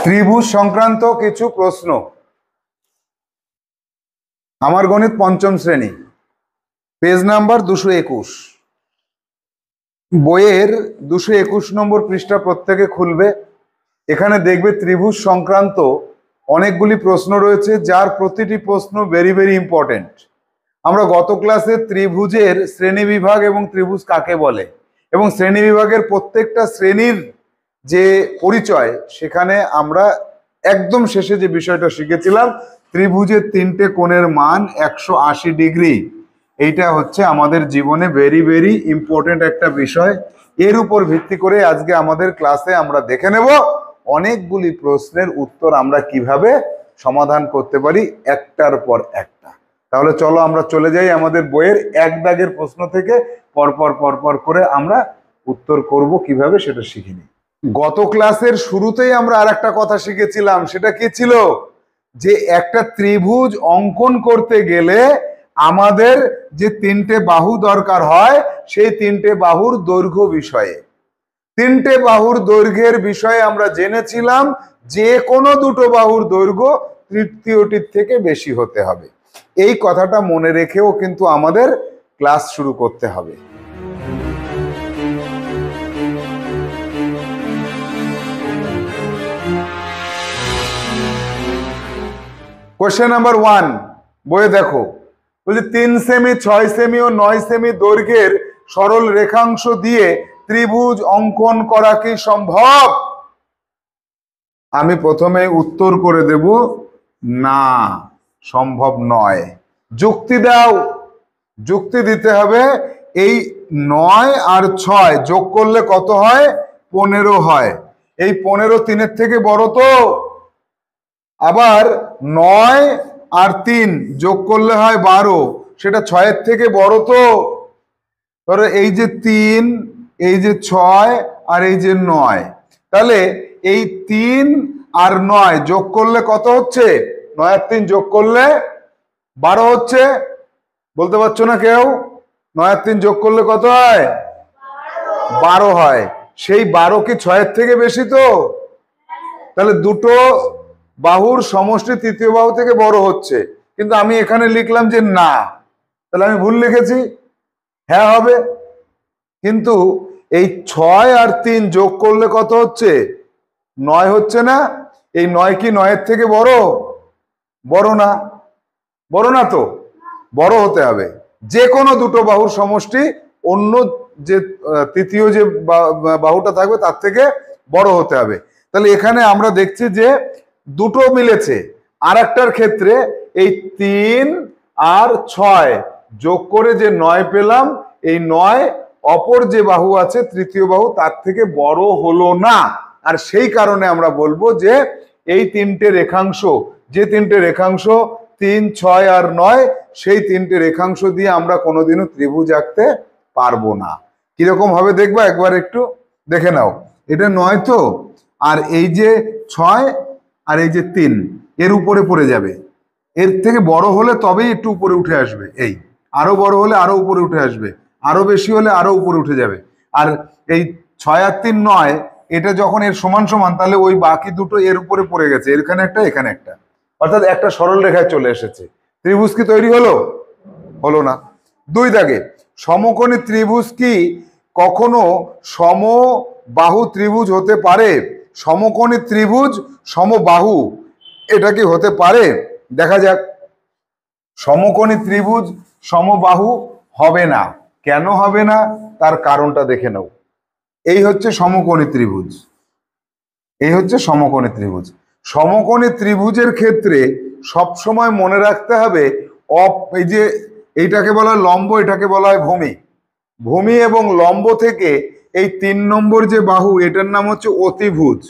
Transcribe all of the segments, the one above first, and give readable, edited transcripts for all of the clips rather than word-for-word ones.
ত্রিভুজ সংক্রান্ত কিছু প্রশ্ন। আমার গণিত পঞ্চম শ্রেণী, পেজ নাম্বার 221, বইয়ের 221 নম্বর পৃষ্ঠা প্রত্যেকে খুলবে। এখানে দেখবে ত্রিভুজ সংক্রান্ত অনেকগুলি প্রশ্ন রয়েছে, যার প্রতিটি প্রশ্ন ভেরি ভেরি ইম্পর্টেন্ট। আমরা গত ক্লাসে ত্রিভুজের শ্রেণীবিভাগ এবং ত্রিভুজ কাকে বলে এবং শ্রেণীবিভাগের প্রত্যেকটা শ্রেণীর যে পরিচয়, সেখানে আমরা একদম শেষে যে বিষয়টা শিখেছিলাম, ত্রিভুজের তিনটে কোণের মান 180 ডিগ্রি। এইটা হচ্ছে আমাদের জীবনে ভেরি ভেরি ইম্পর্টেন্ট একটা বিষয়। এর উপর ভিত্তি করে আজকে আমাদের ক্লাসে আমরা দেখে নেব অনেকগুলি প্রশ্নের উত্তর আমরা কিভাবে সমাধান করতে পারি একটার পর একটা। তাহলে চলো আমরা চলে যাই আমাদের বইয়ের এক দাগের প্রশ্ন থেকে পরপর পরপর করে আমরা উত্তর করব কিভাবে, সেটা শিখে নিই। গত ক্লাসের শুরুতেই আমরা আর একটা কথা শিখেছিলাম, সেটা কি ছিল? যে একটা ত্রিভুজ অঙ্কন করতে গেলে আমাদের যে তিনটে বাহু দরকার হয়, সেই তিনটে বাহুর দৈর্ঘ্য বিষয়ে, তিনটে বাহুর দৈর্ঘ্যের বিষয়ে আমরা জেনেছিলাম যে কোনো দুটো বাহুর দৈর্ঘ্য তৃতীয়টির থেকে বেশি হতে হবে। এই কথাটা মনে রেখেও কিন্তু আমাদের ক্লাস শুরু করতে হবে। কোশ্চেন নাম্বার 1 বইয়ে দেখো, বলছে 3 সেমি, 6 সেমি ও 9 সেমি দৈর্ঘ্যের সরল রেখাংশ দিয়ে ত্রিভুজ অঙ্কন করা কি সম্ভব? আমি প্রথমে উত্তর করে দেব, না, সম্ভব নয়। যুক্তি দাও। যুক্তি দিতে হবে। এই 9 আর 6 যোগ করলে কত হয়? 15 হয়। এই 15 3-এর থেকে বড় তো। আবার 9 আর 3 যোগ করলে হয় 12, সেটা 6-এর থেকে বড় তো। ধরো এই যে 3, এই যে 6 আর এই যে 9, তাহলে এই 3 আর 9 যোগ করলে কত হচ্ছে? 9 আর 3 যোগ করলে 12 হচ্ছে। বলতে পারছো না কেউ? 9 আর 3 যোগ করলে কত হয়? 12 হয়। সেই 12 কি 6-এর থেকে বেশি তো? তাহলে দুটো বাহুর সমষ্টি তৃতীয় বাহু থেকে বড় হচ্ছে, কিন্তু আমি এখানে লিখলাম যে না। তাহলে আমি ভুল লিখেছি? হ্যাঁ হবে। কিন্তু এই 6 আর 3 যোগ করলে কত হচ্ছে? 9 হচ্ছে না? এই 9 কি 9-এর থেকে বড়? বড় না। বড় না তো, বড় হতে হবে। যে কোনো দুটো বাহুর সমষ্টি অন্য যে তৃতীয় যে বাহুটা থাকবে তার থেকে বড় হতে হবে। তাহলে এখানে আমরা দেখছি যে দুটো মিলেছে। আর একটার ক্ষেত্রে এই 3 আর 6 যোগ করে যে 9 পেলাম, এই 9 অপর যে বাহু আছে তৃতীয় বাহু তার থেকে বড় হলো না। আর সেই কারণে আমরা বলবো যে এই তিনটে রেখাংশ, যে তিনটে রেখাংশ 3, 6 আর 9, সেই তিনটে রেখাংশ দিয়ে আমরা কোনোদিনও ত্রিভুজ আঁকতে পারবো না। কিরকম হবে দেখবা, একবার একটু দেখে নাও। এটা 9 তো, আর এই যে 6 আর এই যে 3 এর উপরে পড়ে যাবে। এর থেকে বড় হলে তবেই একটু উপরে উঠে আসবে। এই আরো বড় হলে আরো উপরে উঠে আসবে, আরো বেশি হলে আরো উপরে উঠে যাবে। আর এই 6 আর 3 9, এটা যখন এর সমান সমান, তাহলে ওই বাকি দুটো এর উপরে পড়ে গেছে, এখানে একটা এখানে একটা, অর্থাৎ একটা সরল রেখায় চলে এসেছে। ত্রিভুজ কি তৈরি হলো? হলো না। 2 দাগে, সমকোণী ত্রিভুজ কি কখনো সমবাহু ত্রিভুজ হতে পারে? সমকোণী ত্রিভুজ সমবাহু, এটা কি হতে পারে? দেখা যাক। সমকোণী ত্রিভুজ সমবাহু হবে না। কেন হবে না তার কারণটা দেখে নাও। এই হচ্ছে সমকোণী ত্রিভুজ, এই হচ্ছে সমকোণী ত্রিভুজ। সমকোণী ত্রিভুজের ক্ষেত্রে সব সময় মনে রাখতে হবে, এই যে এইটাকে বলা হয় লম্ব, এটাকে বলা হয় ভূমি। ভূমি এবং লম্ব থেকে এই 3 নম্বর যে বাহু, এটার নাম হচ্ছে অতিভুজ।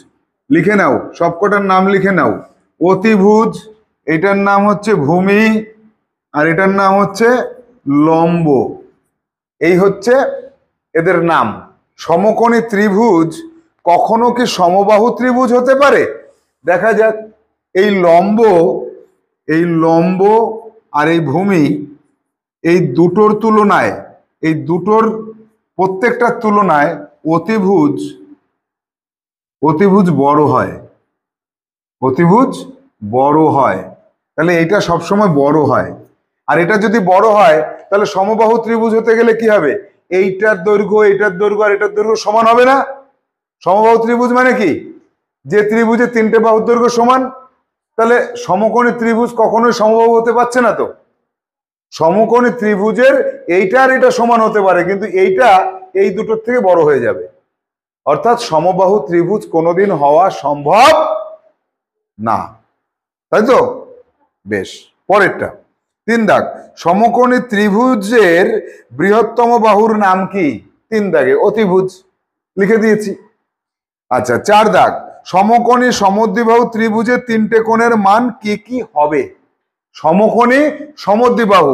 লিখে নাও, সবকটার নাম লিখে নাও। অতিভুজ, এটার নাম হচ্ছে ভূমি, আর এটার নাম হচ্ছে লম্ব। এই হচ্ছে এদের নাম। সমকোণী ত্রিভুজ কখনো কি সমবাহু ত্রিভুজ হতে পারে? দেখা যাক। এই লম্ব, এই লম্ব আর এই ভূমি, এই দুটোর তুলনায়, এই দুটোর প্রত্যেকটার তুলনায় অতিভুজ বড় হয়। অতিভুজ বড় হয়, তাহলে এটা সবসময় বড় হয়। আর এটা যদি বড় হয় তাহলে সমবাহু ত্রিভুজ হতে গেলে কি হবে, এইটার দৈর্ঘ্য এটার দৈর্ঘ্য আর এটার দৈর্ঘ্য সমান হবে না? সমবাহু ত্রিভুজ মানে কি, যে ত্রিভুজের তিনটে বাহুর দৈর্ঘ্য সমান। তাহলে সমকোণী ত্রিভুজ কখনোই সমবাহু হতে পারছে না। তো সমকোণী ত্রিভুজের এইটা আর এটা সমান হতে পারে, কিন্তু এইটা এই দুটোর থেকে বড় হয়ে যাবে, অর্থাৎ সমবাহু ত্রিভুজ কোনোদিন হওয়া সম্ভব না, তাই তো? বেশ, পরেরটা 3 দাগ, সমকোণী ত্রিভুজের বৃহত্তম বাহুর নাম কি? 3 দাগে অতিভুজ লিখে দিয়েছি। আচ্ছা 4 দাগ, সমকোণী সমদ্বিবাহু ত্রিভুজের 3টে কোণের মান কি কি হবে? সমকোণী সমদ্বিবাহু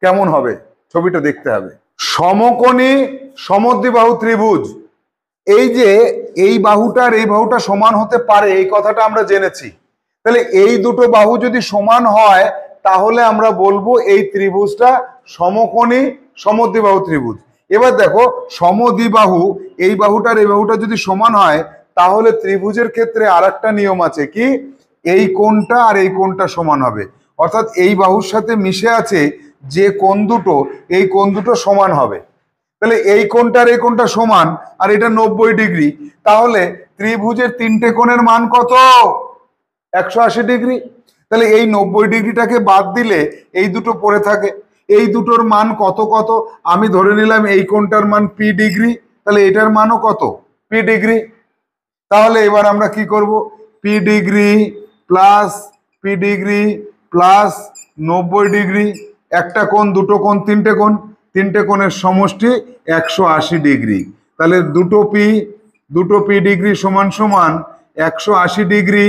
কেমন হবে, ছবিটা দেখতে হবে। সমকোণী সমদ্বিবাহু ত্রিভুজ, এই যে এই বাহুটার এই বাহুটা সমান হতে পারে, এই কথাটা আমরা জেনেছি। তাহলে এই দুটো বাহু যদি সমান হয় তাহলে আমরা বলবো এই ত্রিভুজটা সমকোণী সমদ্বিবাহু ত্রিভুজ। এবার দেখো, সমদ্বিবাহু এই বাহুটার এই বাহুটা যদি সমান হয় তাহলে ত্রিভুজের ক্ষেত্রে আরেকটা নিয়ম আছে, কি? এই কোণটা আর এই কোণটা সমান হবে, অর্থাৎ এই বাহুর সাথে মিশে আছে যে কোণ দুটো, এই কোণ দুটো সমান হবে। তাহলে এই কোণটার এই কোণটা সমান, আর এটা 90 ডিগ্রি, তাহলে ত্রিভুজের 3টে কোণের মান কত? 180 ডিগ্রি। তাহলে এই 90 ডিগ্রিটাকে বাদ দিলে এই দুটো পড়ে থাকে, এই দুটোর মান কত কত, আমি ধরে নিলাম এই কোণটার মান পি ডিগ্রি, তাহলে এটার মানও কত? P degree. তাহলে এবার আমরা কি করব, P degree plus P degree plus 90 degree, একটা কোণ দুটো কোণ তিনটে কোণ, তিনটে কোণের সমষ্টি 180 ডিগ্রি। তাহলে দুটো পি ডিগ্রি সমান সমান 180 ডিগ্রি।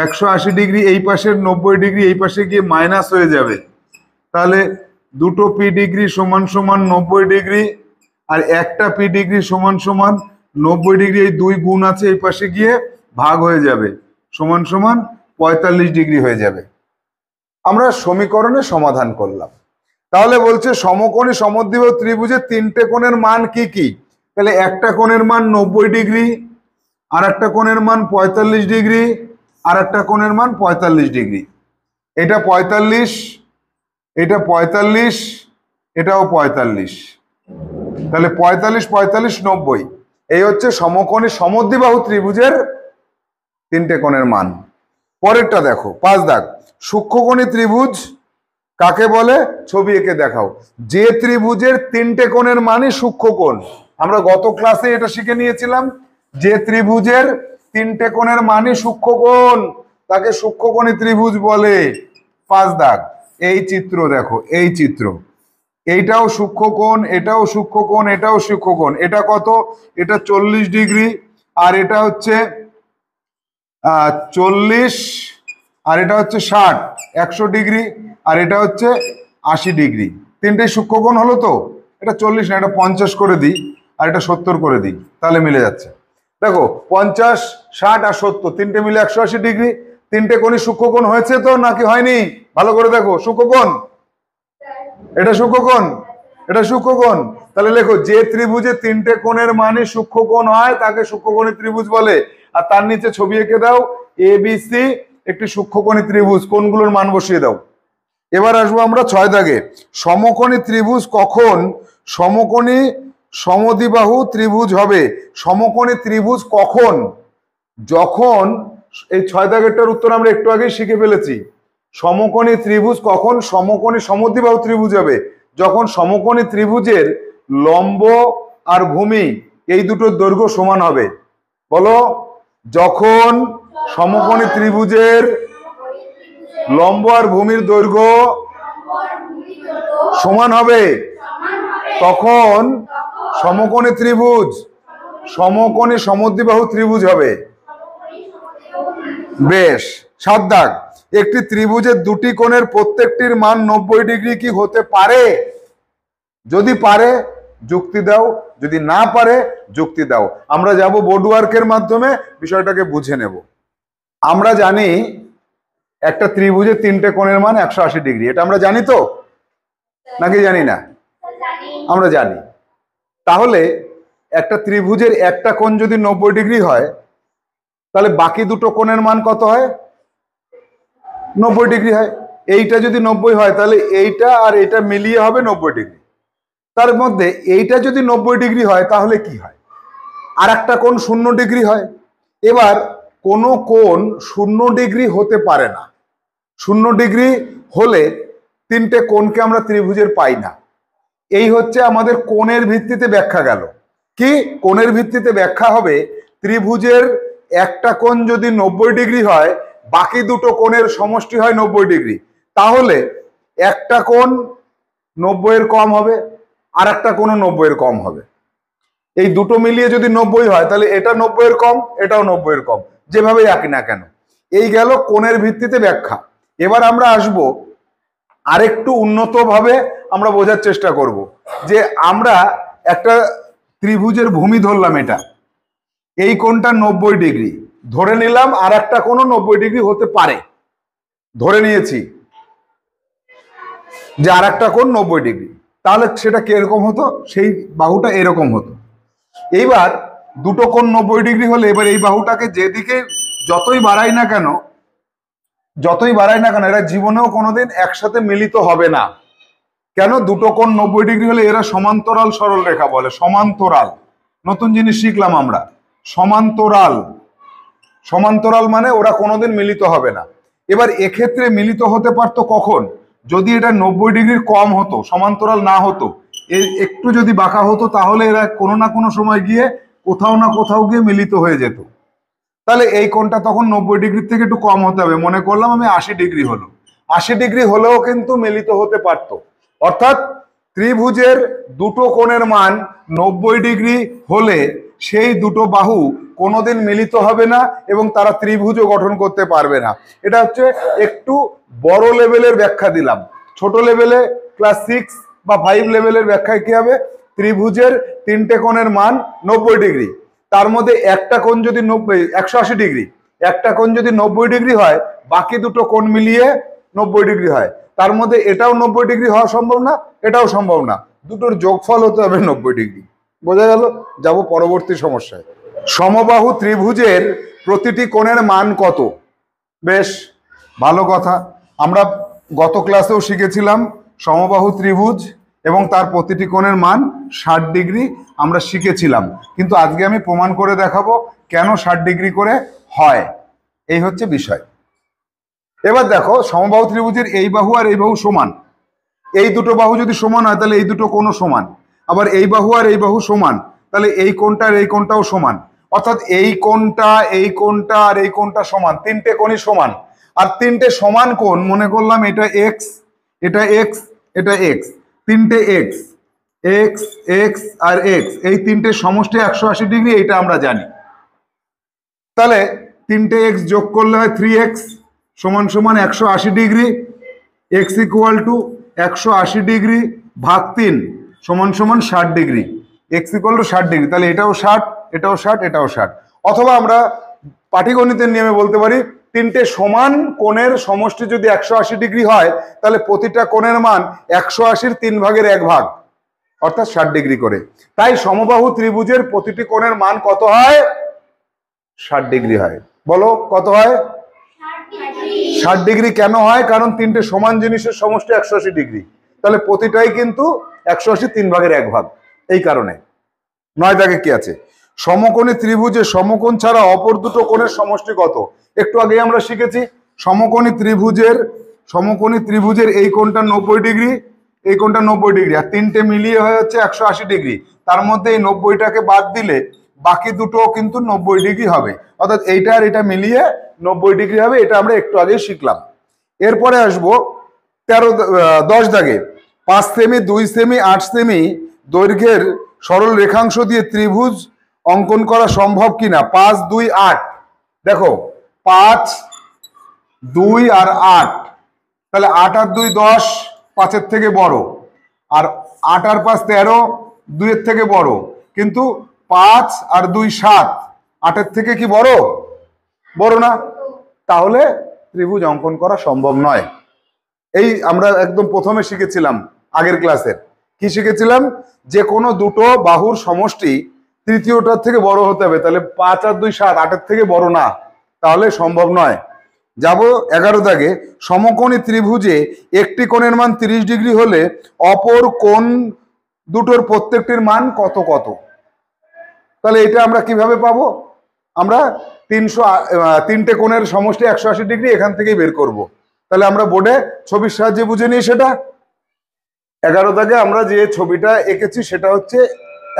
180 ডিগ্রি এই পাশের 90 ডিগ্রি এই পাশে গিয়ে মাইনাস হয়ে যাবে, তাহলে দুটো পি ডিগ্রি সমান সমান 90 ডিগ্রি, আর একটা পি ডিগ্রি সমান সমান 90 ডিগ্রি, এই দুই গুণ আছে এই পাশে গিয়ে ভাগ হয়ে যাবে, সমান সমান 45 ডিগ্রি হয়ে যাবে। আমরা সমীকরণে সমাধান করলাম। তাহলে বলছে সমকোণী সমদ্বিবাহু ত্রিভুজের 3টে কোণের মান কি কি? তাহলে একটা কোণের মান 90 ডিগ্রি, আর একটা কোণের মান 45 ডিগ্রি, আর একটা কোণের মান 45 ডিগ্রি। এটা 45, এটা 45, এটাও 45, তাহলে 45 45 90, এই হচ্ছে সমকোণী সমদ্বিবাহু ত্রিভুজের 3টে কোণের মান। পরেরটা দেখো 5 দাগ, সূক্ষ্মকোণী ত্রিভুজ কাকে বলে? ছবি এঁকে দেখাও। যে ত্রিভুজের 3টে কোণের মানই সূক্ষ্মকোণ, আমরা গত ক্লাসে এটা শিখে নিয়েছিলাম, যে ত্রিভুজের 3টে কোণের মানই সূক্ষ্মকোণ তাকে সূক্ষ্মকোণী ত্রিভুজ বলে। 5 দাগ, এই চিত্র দেখো, এই চিত্র, এইটাও সূক্ষ্মকোণ, এটাও সূক্ষ্মকোণ, এটাও সূক্ষ্মকোণ। এটা কত? এটা 40 ডিগ্রি, আর এটা হচ্ছে 40, আর এটা হচ্ছে 60, 100 ডিগ্রি, আর এটা হচ্ছে 80 ডিগ্রি। তিনটেই সূক্ষ্মকোণ হলো। তো এটা 40 না, এটা 50 করে দিই, আর এটা 70 করে দিই, তাহলে মিলে যাচ্ছে। দেখো 50, 60 আর 70 তিনটে মিলে 180 ডিগ্রি। তিনটে কোণই সূক্ষ্মকোণ হয়েছে তো নাকি হয়নি? ভালো করে দেখো, সূক্ষ্মকোণ, এটা সূক্ষ্মকোণ, এটা সূক্ষ্মকোণ। তাহলে লেখো, যে ত্রিভুজে 3টে কোণের মানই সূক্ষ্মকোণ হয় তাকে সূক্ষ্মকোণী ত্রিভুজ বলে। আর তার নিচে ছবি এঁকে দাও, এ বি সি একটি সূক্ষ্মকোণী ত্রিভুজ, কোণগুলোর মান বসিয়ে দাও। এবার আসবো আমরা 6 দাগে, সমকোণী ত্রিভুজ কখন সমকোণী সমদ্বিবাহু ত্রিভুজ হবে? সমকোণী ত্রিভুজ কখন? যখন, এই 6 দাগেরটার উত্তর আমরা একটু আগেই শিখে ফেলেছি। সমকোণী ত্রিভুজ কখন সমকোণী সমদ্বিবাহু ত্রিভুজ হবে? যখন সমকোণী ত্রিভুজের লম্ব আর ভূমি এই দুটোর দৈর্ঘ্য সমান হবে। বলো, যখন সমকোণী ত্রিভুজের লম্ব আর ভূমির দৈর্ঘ্য সমান হবে তখন সমকোণী ত্রিভুজ সমকোণী সমদ্বিবাহু ত্রিভুজ হবে। বেশ, 7 দাগ, একটি ত্রিভুজের দুটি কোণের প্রত্যেকটির মান 90 ডিগ্রি কি হতে পারে? যদি পারে যুক্তি দাও, যদি না পারে যুক্তি দাও। আমরা যাব বোর্ড ওয়ার্কের মাধ্যমে বিষয়টাকে বুঝে নেব। আমরা জানি একটা ত্রিভুজের 3টে কোণের মান 180 ডিগ্রি, এটা আমরা জানি তো নাকি জানি না? আমরা জানি। তাহলে একটা ত্রিভুজের একটা কোণ যদি 90 ডিগ্রি হয় তাহলে বাকি দুটো কোণের মান কত হয়? 90 ডিগ্রি হয়। এইটা যদি 90 হয় তাহলে এইটা আর এটা মিলিয়ে হবে 90 ডিগ্রি। তার মধ্যে এইটা যদি 90 ডিগ্রি হয় তাহলে কি হয়? আর একটা কোণ 0 ডিগ্রি হয়। এবার কোনো কোণ 0 ডিগ্রি হতে পারে না। 0 ডিগ্রি হলে তিনটে কোণকে আমরা ত্রিভুজের পাই না। এই হচ্ছে আমাদের কোণের ভিত্তিতে ব্যাখ্যা গেল। কি কোণের ভিত্তিতে ব্যাখ্যা হবে? ত্রিভুজের একটা কোণ যদি 90 ডিগ্রি হয়, বাকি দুটো কোণের সমষ্টি হয় 90 ডিগ্রি, তাহলে একটা কোণ 90 এর কম হবে, আর একটা কোণও 90 এর কম হবে। এই দুটো মিলিয়ে যদি 90 হয় তাহলে এটা 90 এর কম, এটাও 90 এর কম, যেভাবেই আঁকি না কেন। এই গেল কোণের ভিত্তিতে ব্যাখ্যা। এবার আমরা আসব আরেকটু উন্নত ভাবে আমরা বোঝার চেষ্টা করব যে আমরা একটা ত্রিভুজের ভূমি ধরলাম, এটা এই কোণটা 90 ডিগ্রি ধরে নিলাম, আর একটা কোণও 90 ডিগ্রি হতে পারে, ধরে নিয়েছি যে আর একটা কোণ 90 ডিগ্রি। তাহলে সেটা কিরকম হতো? সেই বাহুটা এরকম হতো। এইবার দুটো কোণ 90 ডিগ্রি হলে এবার এই বাহুটাকে যেদিকে যতই বাড়াই না কেন এরা জীবনেও কোনোদিন একসাথে মিলিত হবে না। কেন? দুটো কোণ 90 ডিগ্রি হলে এরা সমান্তরাল সরল রেখা বলে। সমান্তরাল, নতুন জিনিস শিখলাম আমরা। সমান্তরাল মানে ওরা কোনোদিন মিলিত হবে না। এবার এক্ষেত্রে মিলিত হতে পারতো কখন? যদি এটা 90 ডিগ্রির কম হতো, সমান্তরাল না হতো, একটু যদি বাঁকা হতো, তাহলে এরা কোনো না কোনো সময় গিয়ে কোথাও না কোথাও গিয়ে মিলিত হয়ে যেত। তাহলে এই কোণটা তখন 90 ডিগ্রির থেকে একটু কম হতে হবে। মনে করলাম আমি 80 ডিগ্রি হলো, 80 ডিগ্রি হলেও কিন্তু মিলিত হতে পারতো। অর্থাৎ ত্রিভুজের দুটো কোণের মান 90 ডিগ্রি হলে সেই দুটো বাহু কোনোদিন মিলিত হবে না এবং তারা ত্রিভুজও গঠন করতে পারবে না। এটা হচ্ছে একটু বড় লেভেলের ব্যাখ্যা দিলাম। ছোট লেভেলে ক্লাস 6 বা 5 লেভেলের ব্যাখ্যায় কি হবে? ত্রিভুজের তিনটে কোণের মান 90 ডিগ্রি, তার মধ্যে একটা কোণ যদি 180 ডিগ্রি, একটা কোণ যদি 90 ডিগ্রি হয়, বাকি দুটো কোণ মিলিয়ে 90 ডিগ্রি হয়। তার মধ্যে এটাও 90 ডিগ্রি হওয়া সম্ভব না, এটাও সম্ভব না, দুটোর যোগফল হতে হবে 90 ডিগ্রি। বোঝা গেল? যাব পরবর্তী সমস্যায়। সমবাহু ত্রিভুজের প্রতিটি কোণের মান কত? বেশ ভালো কথা। আমরা গত ক্লাসেও শিখেছিলাম সমবাহু ত্রিভুজ এবং তার প্রতিটি কোণের মান 60 ডিগ্রি আমরা শিখেছিলাম, কিন্তু আজকে আমি প্রমাণ করে দেখাবো কেন 60 ডিগ্রি করে হয়। এই হচ্ছে বিষয়। এবার দেখো, সমবাহু ত্রিভুজের এই বাহু আর এই বাহু সমান। এই দুটো বাহু যদি সমান হয় তাহলে এই দুটো কোণও সমান। আবার এই বাহু আর এই বাহু সমান, তাহলে এই কোণটা আর এই কোণটাও সমান। অর্থাৎ এই কোণটা, এই কোণটা আর এই কোণটা সমান, তিনটে কোণই সমান। আর তিনটে সমান কোণ, মনে করলাম এটা এক্স, এটা এক্স, এটা এক্স, তিনটে এক্স, এক্স এক্স আর এক্স, এই তিনটে সমষ্টি 180 ডিগ্রি, এটা আমরা জানি। তাহলে তিনটে এক্স যোগ করলে হয় 3x সমান সমান 180 degree. X equal to 180 degree ভাগ 3 সমান সমান 60 degree. X equal to 60 degree, তাহলে এটাও 60, এটাও 60, এটাও 60। অথবা আমরা পাটিগণিতের নিয়মে বলতে পারি, তিনটে সমান কোণের সমষ্টি যদি 180 ডিগ্রি হয়, তাহলে প্রতিটা কোণের মান 180-র 3 ভাগের 1 ভাগ, অর্থাৎ 60 ডিগ্রি করে। তাই সমবাহু ত্রিভুজের প্রতিটি কোণের মান কত হয়? 60 ডিগ্রি হয়। বলো কত হয়? 60 ডিগ্রি। কেন হয়? কারণ তিনটে সমান জিনিসের সমষ্টি 180 ডিগ্রি, তাহলে প্রতিটাই কিন্তু 180 3 ভাগের 1 ভাগ। এই কারণে 9 দাগে কি আছে? সমকোণী ত্রিভুজে সমকোণ ছাড়া অপর দুটো কোণের সমষ্টি কত? একটু আগে আমরা শিখেছি সমকোণী ত্রিভুজের এই কোণটা 90 ডিগ্রি, এই কোণটা 90 ডিগ্রি, আর তিনটে মিলিয়ে হয়ে হচ্ছে 180 ডিগ্রি। তার মধ্যে এই 90টাকে বাদ দিলে বাকি দুটো কিন্তু 90 ডিগ্রি হবে, অর্থাৎ এইটা আর এটা মিলিয়ে 90 ডিগ্রি হবে। এটা আমরা একটু আগে শিখলাম। এরপরে আসবো 10 দাগে। 5 সেমি, 2 সেমি, 8 সেমি দৈর্ঘ্যের সরল রেখাংশ দিয়ে ত্রিভুজ অঙ্কন করা সম্ভব কিনা? 5, 2, 8। দেখো 5, 2 আর 8, তাহলে 8 আর 2 10, 5-এর থেকে বড়, আর 8 আর 5 13, 2-এর থেকে বড়। কিন্তু 5 আর 2 7, 8-এর থেকে কি বড়? বড় না। তাহলে ত্রিভুজ অঙ্কন করা সম্ভব নয়। এই আমরা একদম প্রথমে শিখেছিলাম আগের ক্লাসের। কি শিখেছিলাম? যে কোনো দুটো বাহুর সমষ্টি তৃতীয়টার থেকে বড় হতে হবে। তাহলে 5 আর 2 7, 8-এর থেকে বড় না, তাহলে সম্ভব নয়। যাব 11 দাগে, সমকোণী ত্রিভুজে একটি কোণের মান 30 ডিগ্রি হলে অপর কোণ দুটোর প্রত্যেকটির মান কত কত। তাহলে এটা আমরা কিভাবে পাবো? আমরা তিনটে কোণের সমষ্টি 180 ডিগ্রি এখান থেকেই বের করব। তাহলে আমরা বোর্ডে ছবির সাহায্যে বুঝে নিই সেটা। 11 দাগে আমরা যে ছবিটা এঁকেছি সেটা হচ্ছে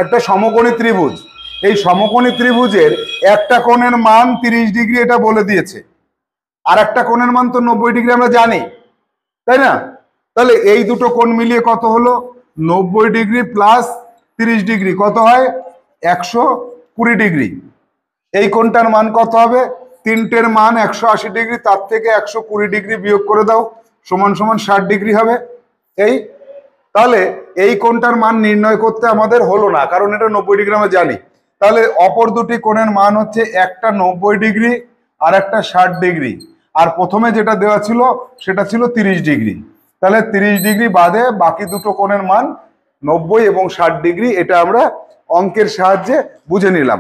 একটা সমকোণী ত্রিভুজ। এই সমকোণী ত্রিভুজের একটা কোণের মান 30 ডিগ্রি এটা বলে দিয়েছে, আর একটা কোণের মান তো 90 ডিগ্রি আমরা জানি, তাই না? তাহলে এই দুটো কোণ মিলিয়ে কত হলো? 90 ডিগ্রি প্লাস 30 ডিগ্রি কত হয়? 120 ডিগ্রি। এই কোণটার মান কত হবে? তিনটের মান 180 ডিগ্রি, তার থেকে 120 ডিগ্রি বিয়োগ করে দাও, সমান সমান 60 ডিগ্রি হবে। এই তাহলে এই কোণটার মান নির্ণয় করতে আমাদের হলো না, কারণ এটা 90 ডিগ্রি আমরা জানি। তাহলে অপর দুটি কোণের মান হচ্ছে একটা 90 ডিগ্রি আর একটা 60 ডিগ্রি, আর প্রথমে যেটা দেওয়া ছিল সেটা ছিল 30 ডিগ্রি। তাহলে 30 ডিগ্রি বাদে বাকি দুটো কোণের মান 90 এবং 60 ডিগ্রি, এটা আমরা অঙ্কের সাহায্যে বুঝে নিলাম।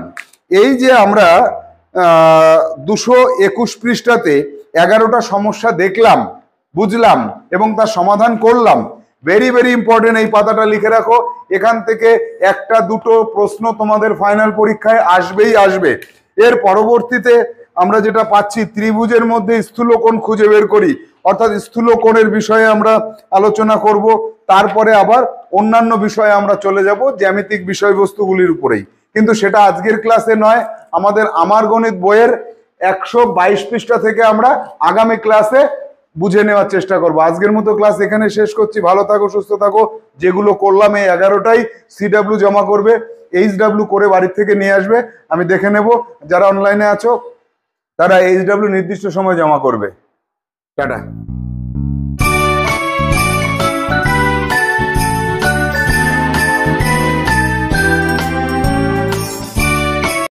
এই যে আমরা 221 পৃষ্ঠাতে 11টা সমস্যা দেখলাম, বুঝলাম এবং তার সমাধান করলাম। ভেরি ভেরি ইম্পর্টেন্ট, এই পাতাটা লিখে রাখো। এখান থেকে একটা দুটো প্রশ্ন তোমাদের ফাইনাল পরীক্ষায় আসবেই আসবে। এর পরবর্তীতে আমরা যেটা পাচ্ছি, ত্রিভুজের মধ্যে স্থূলকোণ খুঁজে বের করি, অর্থাৎ স্থূলকোণের বিষয়ে আমরা আলোচনা করব। তারপরে আবার অন্যান্য বিষয়ে আমরা চলে যাব জ্যামিতিক বিষয়বস্তুগুলির উপরেই, কিন্তু সেটা আজকের ক্লাসে নয়। আমাদের আমার গণিত বইয়ের 122 পৃষ্ঠা থেকে আমরা আগামী ক্লাসে বুঝে নেওয়ার চেষ্টা করব। আজকের মতো ক্লাস এখানে শেষ করছি। ভালো থাকো, সুস্থ থাকো। যেগুলো করলাম এই 11টাই CW জমা করবে, HW করে বাড়ির থেকে নিয়ে আসবে, আমি দেখে নেব। যারা অনলাইনে আছো তারা HW নির্দিষ্ট সময় জমা করবে। টাটা।